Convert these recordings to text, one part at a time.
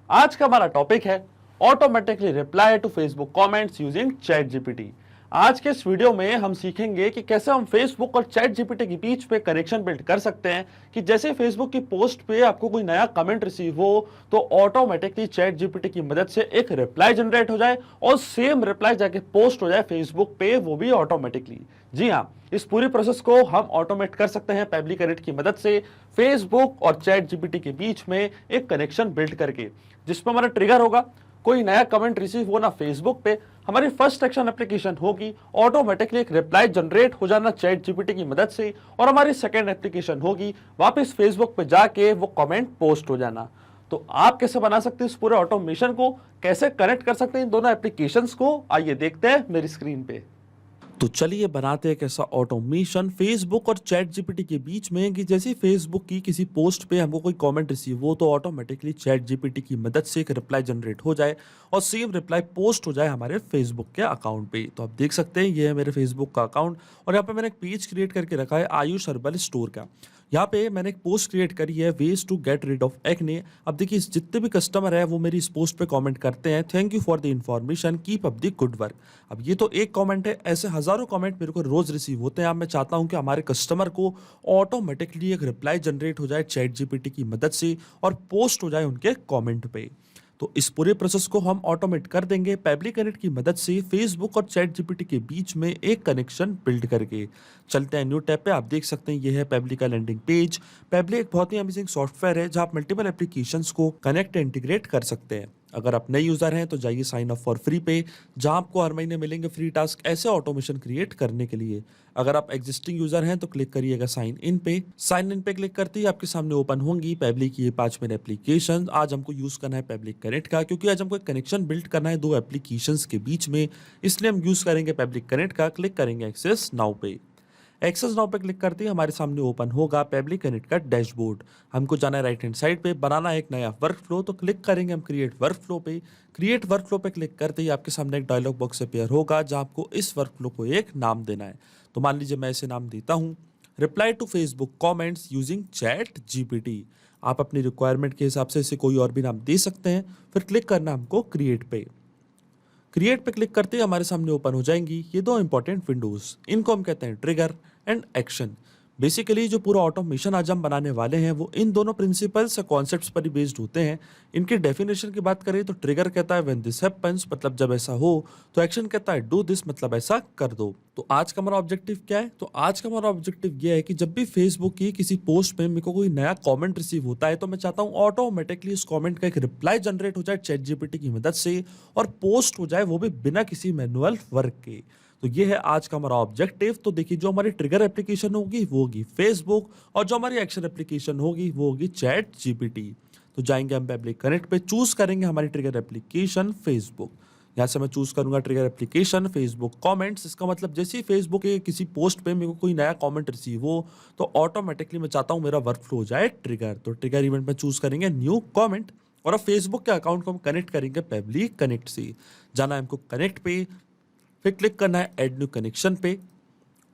आज का हमारा टॉपिक है automatically reply to Facebook comments using ChatGPT. आज के इस वीडियो में हम सीखेंगे कि कैसे हम फेसबुक और चैट जीपीटी के बीच पे कनेक्शन बिल्ड कर सकते हैं कि जैसे फेसबुक की पोस्ट पे आपको कोई नया कमेंट रिसीव हो तो ऑटोमेटिकली चैट जीपीटी की मदद से एक रिप्लाई जनरेट हो जाए और सेम रिप्लाई जाके पोस्ट हो जाए फेसबुक पे, वो भी ऑटोमेटिकली। जी हाँ, इस पूरी प्रोसेस को हम ऑटोमेट कर सकते हैं पेबली कनेक्ट की मदद से फेसबुक और चैट जीपीटी के बीच में एक कनेक्शन बिल्ड करके, जिसमें हमारा ट्रिगर होगा कोई नया कमेंट रिसीव होना फेसबुक पे, हमारी फर्स्ट एक्शन एप्लीकेशन होगी ऑटोमेटिकली एक रिप्लाई जनरेट हो जाना चैट जीपीटी की मदद से, और हमारी सेकंड एप्लीकेशन होगी वापस फेसबुक पे जाके वो कमेंट पोस्ट हो जाना। तो आप कैसे बना सकते हैं इस पूरे ऑटोमेशन को, कैसे कनेक्ट कर सकते हैं इन दोनों एप्लीकेशंस को, आइए देखते हैं मेरी स्क्रीन पे। तो चलिए बनाते हैं एक ऐसा ऑटोमेशन फेसबुक और चैट जीपीटी के बीच में कि जैसे फेसबुक की किसी पोस्ट पे हमको कोई कमेंट रिसीव हो तो ऑटोमेटिकली चैट जीपीटी की मदद से एक रिप्लाई जनरेट हो जाए और सेम रिप्लाई पोस्ट हो जाए हमारे फेसबुक के अकाउंट पे। तो आप देख सकते हैं ये है मेरे फेसबुक का अकाउंट और यहाँ पे मैंने एक पेज क्रिएट करके रखा है आयुष हर्बल स्टोर का। यहाँ पे मैंने एक पोस्ट क्रिएट करी है ways to get rid of acne. अब देखिए जितने भी कस्टमर है वो मेरी इस पोस्ट पे कमेंट करते हैं thank you for the information keep up the good work. अब ये तो एक कमेंट है, ऐसे हजारों कमेंट मेरे को रोज रिसीव होते हैं। अब मैं चाहता हूँ कि हमारे कस्टमर को ऑटोमेटिकली एक रिप्लाई जनरेट हो जाए चैट जीपीटी की मदद से और पोस्ट हो जाए उनके कमेंट पे। तो इस पूरे प्रोसेस को हम ऑटोमेट कर देंगे पेबली कनेक्ट की मदद से फेसबुक और चैट जीपीटी के बीच में एक कनेक्शन बिल्ड करके। चलते हैं न्यू टैब पे। आप देख सकते हैं ये है पेबली का लैंडिंग पेज। पेबली एक बहुत ही अमेजिंग सॉफ्टवेयर है जहां आप मल्टीपल एप्लीकेशंस को कनेक्ट इंटीग्रेट कर सकते हैं। अगर आप नए यूजर हैं तो जाइए साइन अप फॉर फ्री पे, जहां आपको हर महीने मिलेंगे फ्री टास्क ऐसे ऑटोमेशन क्रिएट करने के लिए। अगर आप एग्जिस्टिंग यूजर हैं तो क्लिक करिएगा साइन इन पे। साइन इन पे क्लिक करते ही आपके सामने ओपन होंगी पेबली की ये 5 मेन एप्लीकेशन। आज हमको यूज करना है पेबली कनेक्ट का, क्योंकि आज हमको एक कनेक्शन बिल्ड करना है दो एप्लीकेशंस के बीच में, इसलिए हम यूज करेंगे पेबली कनेक्ट का। क्लिक करेंगे एक्सेस नाउ पे। एक्सेस नाउ पे क्लिक करते ही हमारे सामने ओपन होगा पेबली कनेक्ट का डैशबोर्ड। हमको जाना है राइट हैंड साइड पे, बनाना है एक नया वर्क फ्लो, तो क्लिक करेंगे हम क्रिएट वर्क फ्लो पे। क्रिएट वर्क फ्लो पे क्लिक करते ही आपके सामने एक डायलॉग बॉक्स अपेयर होगा जहां आपको इस वर्क फ्लो को एक नाम देना है। तो मान लीजिए मैं इसे नाम देता हूँ reply to Facebook comments using ChatGPT. आप अपनी रिक्वायरमेंट के हिसाब से इसे कोई और भी नाम दे सकते हैं। फिर क्लिक करना हमको क्रिएट पे। क्रिएट पे क्लिक करते ही हमारे सामने ओपन हो जाएंगी ये दो इंपॉर्टेंट विंडोज। इनको हम कहते हैं ट्रिगर एंड एक्शन। बेसिकली जो पूरा ऑटोमेशन आज हम बनाने वाले हैं वो इन दोनों प्रिंसिपल्स या कॉन्सेप्ट्स पर ही बेस्ड होते हैं। इनके डेफिनेशन की बात करें तो ट्रिगर कहता है व्हेन दिस हैपेंस, मतलब जब ऐसा हो। तो एक्शन कहता है डू दिस, मतलब ऐसा कर दो। तो आज का हमारा ऑब्जेक्टिव क्या है? तो आज का हमारा ऑब्जेक्टिव ये है कि जब भी फेसबुक की किसी पोस्ट में मेरे को कोई नया कमेंट रिसीव होता है तो मैं चाहता हूँ ऑटोमेटिकली उस कमेंट का एक रिप्लाई जनरेट हो जाए चैट जीपीटी की मदद से और पोस्ट हो जाए, वो भी बिना किसी मैनुअल वर्क के। तो ये है आज का हमारा ऑब्जेक्टिव। तो देखिए जो हमारी ट्रिगर एप्लीकेशन होगी वो होगी फेसबुक और जो हमारी एक्शन एप्लीकेशन होगी वो होगी चैट जीपीटी। तो जाएंगे हम पब्लिक कनेक्ट पे, चूज करेंगे हमारी ट्रिगर एप्लीकेशन फेसबुक। यहाँ से मैं चूज करूंगा ट्रिगर एप्लीकेशन फेसबुक कमेंट्स। इसका मतलब जैसे ही फेसबुक के किसी पोस्ट पे मेरे को कोई नया कमेंट रिसीव हो तो ऑटोमेटिकली मैं चाहता हूँ मेरा वर्क फ्लो हो जाए ट्रिगर। तो ट्रिगर इवेंट में चूज करेंगे न्यू कमेंट और अब फेसबुक के अकाउंट को हम कनेक्ट करेंगे पब्लिक कनेक्ट से। जाना है हमको कनेक्ट पे, फिर क्लिक करना है ऐड न्यू कनेक्शन पे,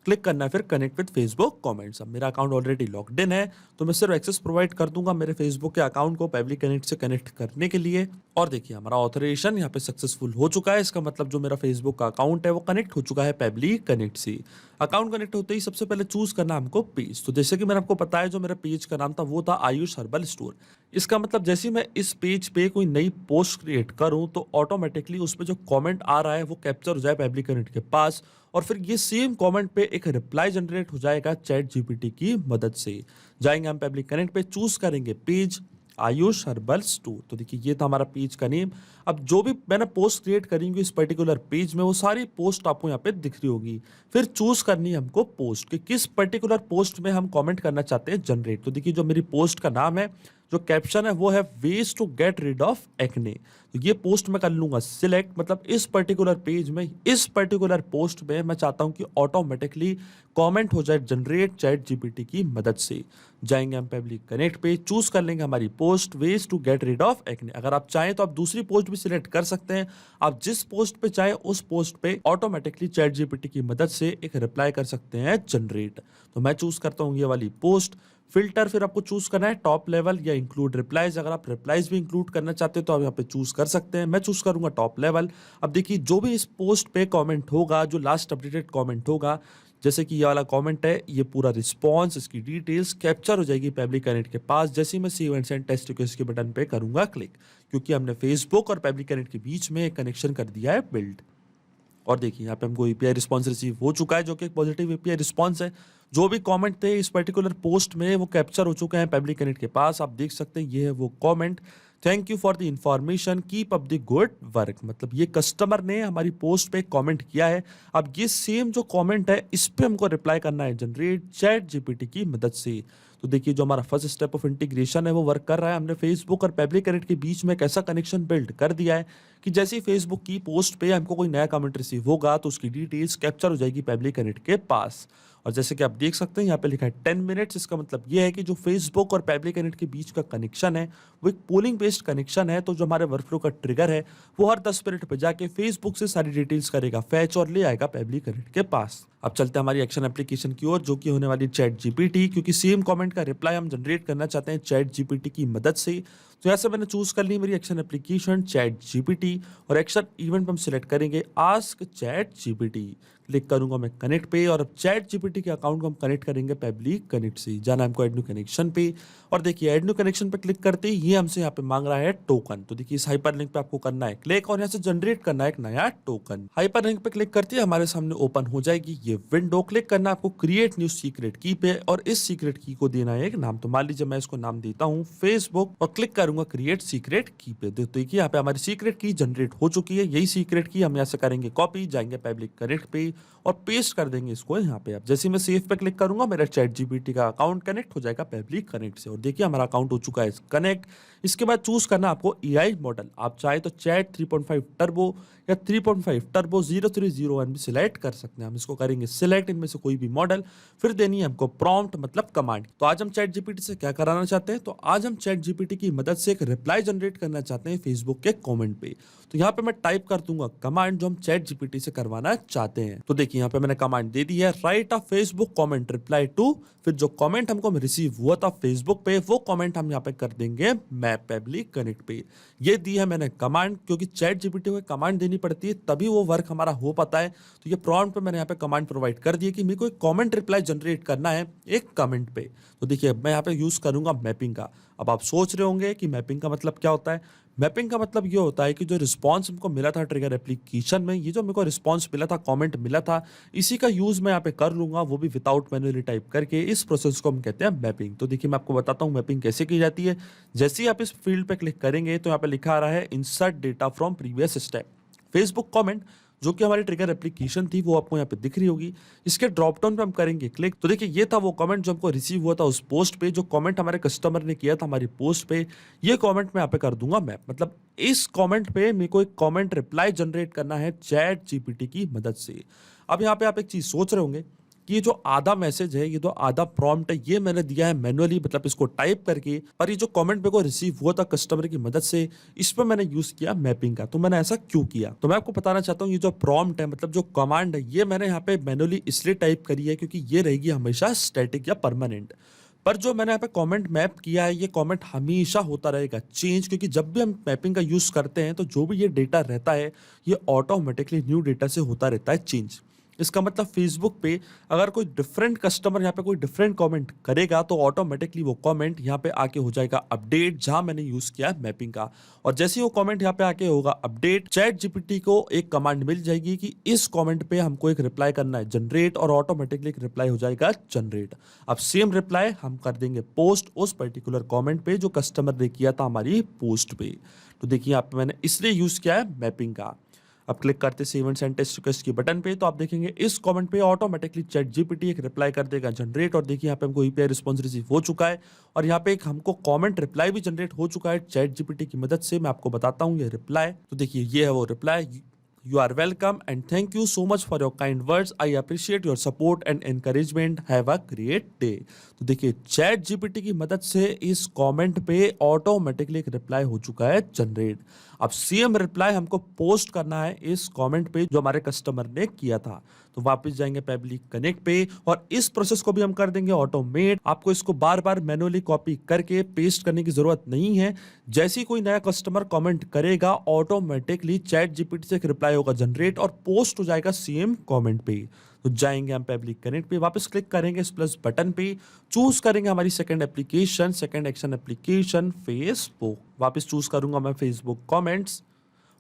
क्लिक करना है फिर कनेक्ट विद फेसबुक कमेंट्स। अब मेरा अकाउंट ऑलरेडी लॉग्ड इन है तो मैं सिर्फ एक्सेस प्रोवाइड कर दूंगा मेरे फेसबुक के अकाउंट को पेबली कनेक्ट से कनेक्ट करने के लिए। और देखिए हमारा ऑथराइजेशन यहाँ पे सक्सेसफुल हो चुका है। इसका मतलब जो मेरा फेसबुक का अकाउंट है वो कनेक्ट हो चुका है पेबली कनेक्ट से। अकाउंट कनेक्ट होते ही सबसे पहले चूज करना हमको पेज। तो जैसे कि मैंने आपको बताया जो मेरा पेज का नाम था वो था आयुष हर्बल स्टोर। इसका मतलब जैसे ही मैं इस पेज पे कोई नई पोस्ट क्रिएट करूं तो ऑटोमेटिकली उस पर जो कमेंट आ रहा है वो कैप्चर हो जाए पेबली कनेक्ट के पास और फिर ये सेम कमेंट पे एक रिप्लाई जनरेट हो जाएगा चैट जीपीटी की मदद से। जाएंगे हम पब्लिक कनेक्ट पे, चूज करेंगे पेज आयुष हर्बल स्टोर। तो देखिए ये था हमारा पेज का नेम। अब जो भी मैंने पोस्ट क्रिएट करी होगी इस पर्टिकुलर पेज में वो सारी पोस्ट आपको यहाँ पे दिख रही होगी। फिर चूज करनी है हमको पोस्ट कि किस पर्टिकुलर पोस्ट में हम कमेंट करना चाहते हैं जनरेट। तो देखिए जो मेरी पोस्ट का नाम है, जो कैप्शन है वो है ways to get rid of acne. तो ये पोस्ट मैं कर लूंगा सिलेक्ट, मतलब इस पर्टिकुलर पेज में इस पर्टिकुलर पोस्ट में मैं चाहता हूं कि ऑटोमेटिकली कमेंट हो जाए जनरेट चैट जीपीटी की मदद से। जाएंगे हम पब्लिक कनेक्ट पे, चूज कर लेंगे हमारी post ways to get rid of acne. अगर आप चाहें तो आप दूसरी पोस्ट भी सिलेक्ट कर सकते हैं। आप जिस पोस्ट पे चाहे उस पोस्ट पे ऑटोमेटिकली चैट जीपीटी की मदद से एक रिप्लाई कर सकते हैं जनरेट। तो मैं चूज करता हूँ ये वाली पोस्ट। फिल्टर फिर आपको चूज करना है टॉप लेवल या इंक्लूड रिप्लाईज। अगर आप रिप्लाईज भी इंक्लूड करना चाहते हो तो आप यहाँ पे चूज कर सकते हैं। मैं चूज करूंगा टॉप लेवल। अब देखिए जो भी इस पोस्ट पे कमेंट होगा, जो लास्ट अपडेटेड कमेंट होगा, जैसे कि ये वाला कमेंट है, ये पूरा रिस्पॉन्स, इसकी डिटेल्स कैप्चर हो जाएगी पेबली कनेक्ट के पास जैसे ही मैं save and send test request के बटन पे करूंगा क्लिक, क्योंकि हमने फेसबुक और पेबली कनेक्ट के बीच में एक कनेक्शन कर दिया है बिल्ड। और देखिए यहाँ पे हमको एपीआई रिस्पॉन्स रिसीव हो चुका है, जो कि एक पॉजिटिव एपीआई रिस्पॉन्स है। जो भी कमेंट थे इस पर्टिकुलर पोस्ट में वो कैप्चर हो चुके हैं पेबली कनेक्ट के पास। आप देख सकते हैं ये है वो comment, thank you for the information, keep up the good work. मतलब ये कस्टमर ने हमारी पोस्ट पे कमेंट किया है। अब ये सेम जो कमेंट है इस पे हमको रिप्लाई करना है जनरेट चैट जीपीटी की मदद से। तो देखिए जो हमारा फर्स्ट स्टेप ऑफ इंटीग्रेशन है वो वर्क कर रहा है। हमने फेसबुक और पेबली कनेक्ट के बीच में एक ऐसा कनेक्शन बिल्ड कर दिया है कि जैसे ही फेसबुक की पोस्ट पे हमको कोई नया कमेंट रिसीव होगा तो उसकी डिटेल्स कैप्चर हो जाएगी पेबली कनेक्ट के पास। और जैसे कि आप देख सकते हैं यहाँ पे लिखा है 10 मिनट्स। इसका मतलब ये है कि जो फेसबुक और पेबली कनेक्ट के बीच का कनेक्शन है वो एक पोलिंग बेस्ड कनेक्शन है। तो जो हमारे वर्कफ्लो का ट्रिगर है वो हर 10 मिनट पे जाके फेसबुक से सारी डिटेल्स करेगा फैच और ले आएगा पेबली कनेक्ट के पास। अब चलते हैं हमारी एक्शन एप्लीकेशन की ओर, जो कि होने वाली चैट जीपीटी, क्योंकि सेम कमेंट का रिप्लाई हम जनरेट करना चाहते हैं चैट जीपीटी की मदद से। तो यहाँ से मैंने चूज कर ली मेरी एक्शन एप्लीकेशन चैट जीपीटी, और एक्शन इवेंट पे हम सिलेक्ट करेंगे आस्क चैट जीपीटी। क्लिक करूंगा मैं कनेक्ट पे, और अब चैट जीपीटी के अकाउंट को हम कनेक्ट करेंगे पेबली कनेक्ट से। जाना हमको एड न्यू कनेक्शन पे, और देखिए एड न्यू कनेक्शन पे क्लिक करते ही ये हमसे यहाँ पे मांग रहा है टोकन। तो देखिए इस हाइपर लिंक पे आपको करना है क्लिक और यहाँ से जनरेट करना है एक नया टोकन। हाइपर लिंक पे क्लिक करते ही हमारे सामने ओपन हो जाएगी ये विंडो। क्लिक करना आपको क्रिएट न्यू सीक्रेट की पे, और इस सीक्रेट की को देना है एक नाम। तो मान लीजिए मैं इसको नाम देता हूँ फेसबुक, और क्लिक करूंगा क्रिएट सीक्रेट की पे। तो देखिए यहाँ पे हमारी सीक्रेट की जनरेट हो चुकी है। यही सीक्रेट की हम यहाँ से करेंगे कॉपी, जाएंगे पेबली कनेक्ट पे और पेस्ट कर देंगे इसको यहाँ पे। अब जैसे मैं सेव पे क्लिक करूंगा मेरा चैट जीपीटी का अकाउंट कनेक्ट हो जाएगा पेबली कनेक्ट से, और देखिए हमारा अकाउंट हो चुका है कनेक्ट। इसके बाद चूज करना आपको एआई मॉडल। आप चाहे तो चैट 3.5 टर्बो या 3.5 टर्बो 0301 भी सिलेक्ट कर सकते हैं। हम इसको करेंगे सिलेक्ट इनमें से कोई भी मॉडल, फिर देनी है हमको प्रॉम्प्ट मतलब कमांड। तो आज हम चैट जीपीटी से क्या कराना चाहते हैं, तो आज हम चैट जीपीटी की मदद से एक रिप्लाई जनरेट करना चाहते हैं फेसबुक के कमेंट पे। तो यहाँ पे मैं टाइप कर दूंगा कमांड जो हम चैट जीपीटी से करवाना चाहते हैं। तो देखिए यहाँ पे मैंने कमांड दे दी है write a Facebook comment reply to, फिर जो कमेंट हमको रिसीव हुआ था फेसबुक पे वो कमेंट हम यहाँ पे कर देंगे मैं पेबली कनेक्ट पे। ये दी है मैंने कमांड, क्योंकि चैट जीपीटी को कमांड देनी पड़ती है तभी वो वर्क हमारा हो पाता है। तो ये प्रॉम्प्ट पे मैंने यहाँ पे कमांड प्रोवाइड कर दी है कि मेरे को एक कमेंट रिप्लाई जनरेट करना है एक कमेंट पे। तो देखिए मैं यहाँ पे यूज करूंगा मैपिंग का। अब आप सोच रहे होंगे कि मैपिंग का मतलब क्या होता है। मैपिंग का मतलब ये होता है कि जो रिस्पांस हमको मिला था ट्रिगर एप्लीकेशन में, ये जो मेरे को रिस्पांस मिला था, कमेंट मिला था, इसी का यूज मैं यहाँ पे कर लूंगा, वो भी विदाउट मैन्युअली टाइप करके। इस प्रोसेस को हम कहते हैं मैपिंग। तो देखिए मैं आपको बताता हूँ मैपिंग कैसे की जाती है। जैसे ही आप इस फील्ड पे क्लिक करेंगे तो यहाँ पे लिखा आ रहा है insert data from previous step. Facebook comment जो कि हमारी ट्रिगर एप्लीकेशन थी वो आपको यहाँ पे दिख रही होगी। इसके ड्रॉप डाउन पे हम करेंगे क्लिक। तो देखिए ये था वो कमेंट जो हमको रिसीव हुआ था उस पोस्ट पे, जो कमेंट हमारे कस्टमर ने किया था हमारी पोस्ट पे। ये कमेंट मैं यहाँ पे कर दूंगा मैप। मतलब इस कमेंट पे मेरे को एक कमेंट रिप्लाई जनरेट करना है चैट जीपीटी की मदद से। अब यहाँ पे आप एक चीज सोच रहे होंगे कि ये जो आधा मैसेज है, ये जो आधा प्रॉम्प्ट है, ये मैंने दिया है मैनुअली, मतलब इसको टाइप करके, पर ये जो कमेंट मेरे को रिसीव हुआ था कस्टमर की मदद से, इस पर मैंने यूज किया मैपिंग का। तो मैंने ऐसा क्यों किया, तो मैं आपको बताना चाहता हूँ। ये जो प्रॉम्प्ट है, मतलब जो कमांड है, ये मैंने यहाँ पे मैनुअली इसलिए टाइप करी है क्योंकि ये रहेगी हमेशा स्टैटिक या परमानेंट। पर जो मैंने यहाँ पे कमेंट मैप किया है, ये कमेंट हमेशा होता रहेगा चेंज, क्योंकि जब भी हम मैपिंग का यूज करते हैं तो जो भी ये डेटा रहता है ये ऑटोमेटिकली न्यू डेटा से होता रहता है चेंज। इसका मतलब फेसबुक पे अगर कोई डिफरेंट कस्टमर यहाँ पे कोई डिफरेंट कमेंट करेगा तो ऑटोमेटिकली वो कमेंट यहाँ पे आके हो जाएगा अपडेट, जहां मैंने यूज किया मैपिंग का। और जैसे ही वो कमेंट यहाँ पे आके होगा अपडेट, चैट जीपीटी को एक कमांड मिल जाएगी कि इस कमेंट पे हमको एक रिप्लाई करना है जनरेट, और ऑटोमेटिकली एक रिप्लाई हो जाएगा जनरेट। अब सेम रिप्लाई हम कर देंगे पोस्ट उस पर्टिकुलर कॉमेंट पे जो कस्टमर ने किया था हमारी पोस्ट पे। तो देखिए यहाँ पे मैंने इसलिए यूज किया है मैपिंग का। अब क्लिक करते save and send test request की बटन पे, तो आप देखेंगे इस कमेंट पे ऑटोमेटिकली चैट जीपीटी एक रिप्लाई कर देगा जनरेट। और देखिए यहाँ पे हमको ईपीआई रिस्पांस रिसीव हो चुका है, और यहाँ पे एक हमको कमेंट रिप्लाई भी जनरेट हो चुका है चैट जीपीटी की मदद से। मैं आपको बताता हूँ ये रिप्लाई। तो देखिए ये है वो reply, You are welcome and thank you so much for your kind words. I appreciate your support and encouragement. Have a great day. तो देखिए चैट जीपीटी की मदद से इस कमेंट पे ऑटोमेटिकली एक रिप्लाई हो चुका है जनरेट। अब सेम रिप्लाई हमको पोस्ट करना है इस कमेंट पे जो हमारे कस्टमर ने किया था। तो वापस जाएंगे पब्लिक कनेक्ट पे और इस प्रोसेस को भी हम कर देंगे ऑटोमेट। आपको इसको बार बार मैनुअली कॉपी करके पेस्ट करने की जरूरत नहीं है। जैसे ही कोई नया कस्टमर कमेंट करेगा ऑटोमेटिकली चैट जीपीटी से एक रिप्लाई होगा जनरेट और पोस्ट हो जाएगा सेम कमेंट पे। तो जाएंगे हम पब्लिक कनेक्ट पे, वापस क्लिक करेंगे इस प्लस बटन पे, चूज करेंगे हमारी second application, second action application Facebook. वापस चूज करूंगा मैं फेसबुक कमेंट्स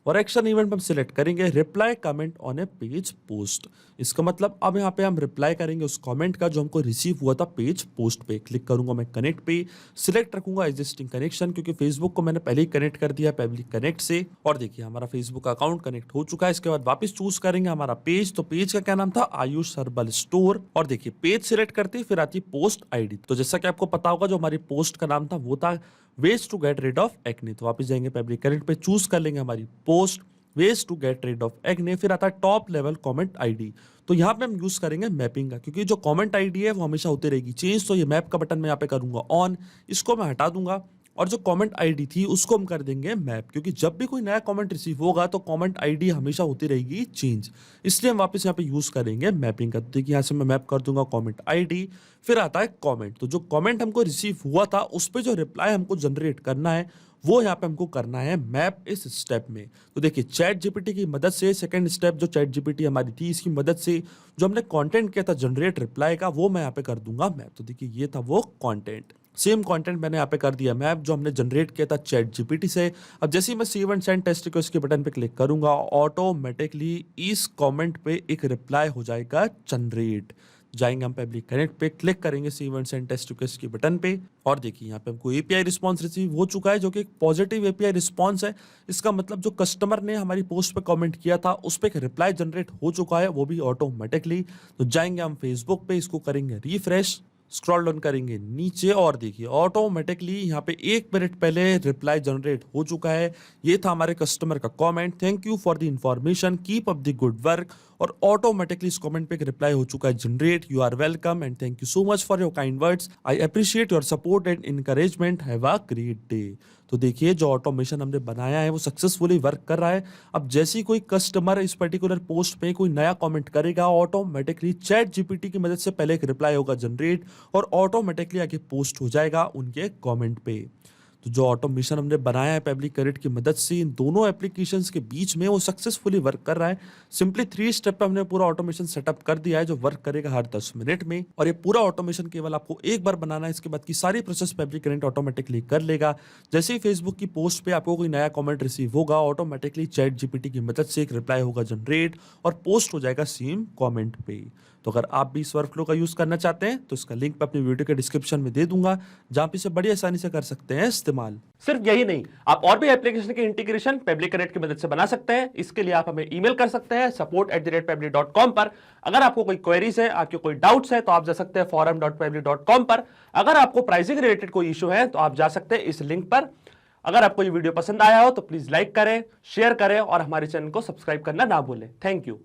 और एक्शन इवेंट में हम सिलेक्ट करेंगे reply comment on A page post. इसका मतलब अब यहाँ पे हम रिप्लाई करेंगे उस कमेंट का जो हमको रिसीव हुआ था पेज पोस्ट पे। क्लिक करूंगा मैं कनेक्ट पे, सिलेक्ट रखूंगा एग्जिस्टिंग कनेक्शन क्योंकि फेसबुक को मैंने पहले ही कनेक्ट कर दिया पब्लिक कनेक्ट से। और देखिए हमारा फेसबुक अकाउंट कनेक्ट हो चुका है। इसके बाद वापस चूज करेंगे हमारा पेज। तो पेज का क्या नाम था, आयुष हर्बल स्टोर। और देखिए पेज सिलेक्ट करते फिर आती पोस्ट आईडी। तो जैसा कि आपको पता होगा जो हमारी पोस्ट का नाम था वो था ways to get rid of acne. तो वापस जाएंगे पब्लिक कनेक्ट पे, चूज कर लेंगे हमारी post ways to get rid of acne. फिर आता है टॉप लेवल कमेंट आईडी। तो यहाँ पे हम यूज करेंगे मैपिंग का क्योंकि जो कमेंट आईडी है वो हमेशा होती रहेगी चेंज। तो ये मैप का बटन मैं यहाँ पे करूंगा ऑन, इसको मैं हटा दूंगा और जो कमेंट आईडी थी उसको हम कर देंगे मैप क्योंकि जब भी कोई नया कमेंट रिसीव होगा तो कमेंट आईडी हमेशा होती रहेगी चेंज, इसलिए हम वापस यहाँ पे यूज करेंगे मैपिंग का। तो देखिए यहाँ से मैं मैप कर दूंगा कमेंट आईडी, फिर आता है कमेंट। तो जो कमेंट हमको रिसीव हुआ था उस पर जो रिप्लाई हमको जनरेट करना है वो यहाँ पे हमको करना है मैप इस स्टेप में। तो देखिए चैट जीपीटी की मदद से सेकंड स्टेप जो चैट जीपीटी हमारी थी इसकी मदद से जो हमने कंटेंट किया था जनरेट रिप्लाई का वो मैं यहाँ पे कर दूंगा मैप। तो देखिए ये था वो कंटेंट, सेम कंटेंट मैंने यहाँ पे कर दिया मैप जो हमने जनरेट किया था चैट जीपीटी से। अब जैसे ही मैं save and send test request के बटन पे क्लिक करूंगा ऑटोमेटिकली इस कमेंट पे एक रिप्लाई हो जाएगा जनरेट। जाएंगे हम पब्लिक कनेक्ट पे, क्लिक करेंगे save and send test request के बटन पे और देखिए यहाँ पे हमको एपीआई रिस्पांस रिसीव हो चुका है जो कि एक पॉजिटिव एपीआई रिस्पांस है। इसका मतलब जो कस्टमर ने हमारी पोस्ट पे कमेंट किया था उस पे एक रिप्लाई जनरेट हो चुका है वो भी ऑटोमेटिकली। तो जाएंगे हम फेसबुक पे, इसको करेंगे रिफ्रेश, स्क्रॉल डाउन करेंगे नीचे और देखिए ऑटोमेटिकली यहाँ पे 1 मिनट पहले रिप्लाई जनरेट हो चुका है। ये था हमारे कस्टमर का comment, thank you for the information, keep up the good work. और ऑटोमेटिकली इस कमेंट पे एक रिप्लाई हो चुका है generate, you are welcome and thank you so much for your kind words, I appreciate your support and encouragement, have a great day. तो देखिए जो ऑटोमेशन हमने बनाया है वो सक्सेसफुली वर्क कर रहा है। अब जैसे ही कोई कस्टमर इस पर्टिकुलर पोस्ट पे कोई नया कमेंट करेगा ऑटोमेटिकली चैट जीपीटी की मदद से पहले एक रिप्लाई होगा जनरेट और ऑटोमेटिकली आगे पोस्ट हो जाएगा उनके कमेंट पे। तो जो ऑटोमेशन हमने बनाया है पब्लिक कनेक्ट की मदद से इन दोनों एप्लीकेशंस के बीच में वो सक्सेसफुली वर्क कर रहा है। सिंपली 3 स्टेप पे हमने पूरा ऑटोमेशन सेटअप कर दिया है जो वर्क करेगा हर 10 मिनट में। और ये पूरा ऑटोमेशन केवल आपको एक बार बनाना है, इसके बाद की सारी प्रोसेस पब्लिक कनेक्ट ऑटोमेटिकली कर लेगा। जैसे ही फेसबुक की पोस्ट पे आपको कोई नया कमेंट रिसीव होगा ऑटोमेटिकली चैट जीपीटी की मदद से एक रिप्लाई होगा जनरेट और पोस्ट हो जाएगा सेम कमेंट पे। तो अगर आप भी इस वर्कफ्लो का यूज करना चाहते हैं तो इसका लिंक मैं अपनी वीडियो के डिस्क्रिप्शन में दे दूंगा जहां पे इसे बड़ी आसानी से कर सकते हैं इस्तेमाल। सिर्फ यही नहीं, आप और भी एप्लीकेशन की इंटीग्रेशन पब्लिक कनेक्ट की मदद से बना सकते हैं। इसके लिए आप हमें ईमेल कर सकते हैं support@pablik.com पर। अगर आपको कोई क्वेरीज है, आपके कोई डाउट्स है तो आप जा सकते हैं forum.pablik.com पर। अगर आपको प्राइसिंग रिलेटेड कोई इशू है तो आप जा सकते हैं इस लिंक पर। अगर आपको ये वीडियो पसंद आया हो तो प्लीज लाइक करें, शेयर करें और हमारे चैनल को सब्सक्राइब करना ना भूलें। Thank you.